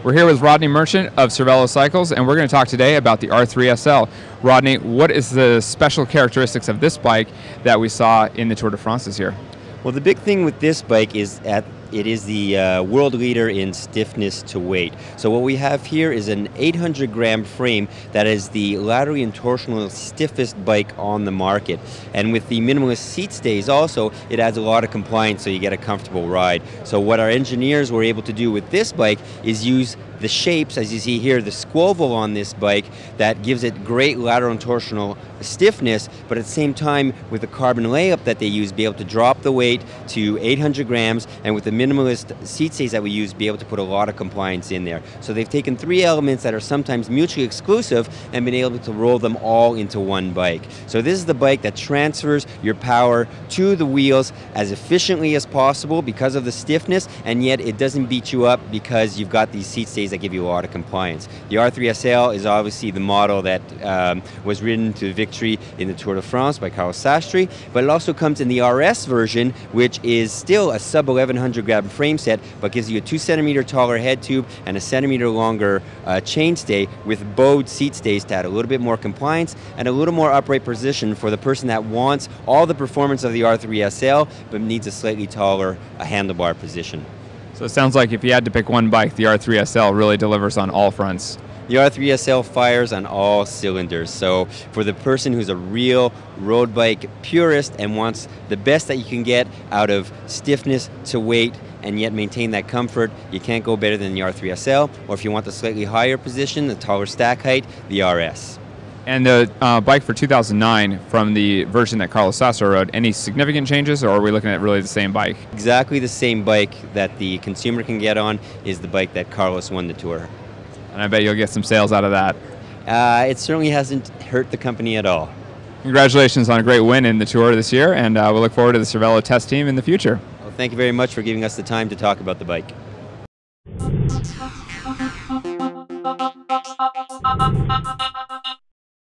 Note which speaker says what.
Speaker 1: We're here with Rodney Merchant of Cervelo Cycles, and we're going to talk today about the R3SL. Rodney, what is the special characteristics of this bike that we saw in the Tour de France this year?
Speaker 2: Well, the big thing with this bike is it is the world leader in stiffness to weight. So what we have here is an 800-gram frame that is the laterally and torsional stiffest bike on the market. And with the minimalist seat stays also, it adds a lot of compliance so you get a comfortable ride. So what our engineers were able to do with this bike is use the shapes, as you see here, the Squoval on this bike that gives it great lateral and torsional stiffness, but at the same time with the carbon layup that they use, be able to drop the weight to 800 grams, and with the minimalist seat stays that we use, be able to put a lot of compliance in there. So they've taken three elements that are sometimes mutually exclusive and been able to roll them all into one bike. So this is the bike that transfers your power to the wheels as efficiently as possible because of the stiffness, and yet it doesn't beat you up because you've got these seat stays that give you a lot of compliance. The R3SL is obviously the model that was ridden to victory in the Tour de France by Carlos Sastre, but it also comes in the RS version, which is still a sub 1100 gram frame set, but gives you a 2 centimeter taller head tube and a centimeter longer chainstay with bowed seat stays to add a little bit more compliance and a little more upright position for the person that wants all the performance of the R3SL but needs a slightly taller handlebar position.
Speaker 1: So it sounds like if you had to pick one bike, the R3SL really delivers on all fronts.
Speaker 2: The R3SL fires on all cylinders. So for the person who's a real road bike purist and wants the best that you can get out of stiffness to weight and yet maintain that comfort, you can't go better than the R3SL. Or if you want the slightly higher position, the taller stack height, the RS.
Speaker 1: And the bike for 2009, from the version that Carlos Sastre rode, any significant changes, or are we looking at really the same bike?
Speaker 2: Exactly the same bike that the consumer can get on is the bike that Carlos won the Tour.
Speaker 1: And I bet you'll get some sales out of that.
Speaker 2: It certainly hasn't hurt the company at all.
Speaker 1: Congratulations on a great win in the Tour this year, and we look forward to the Cervelo test team in the future.
Speaker 2: Well, thank you very much for giving us the time to talk about the bike.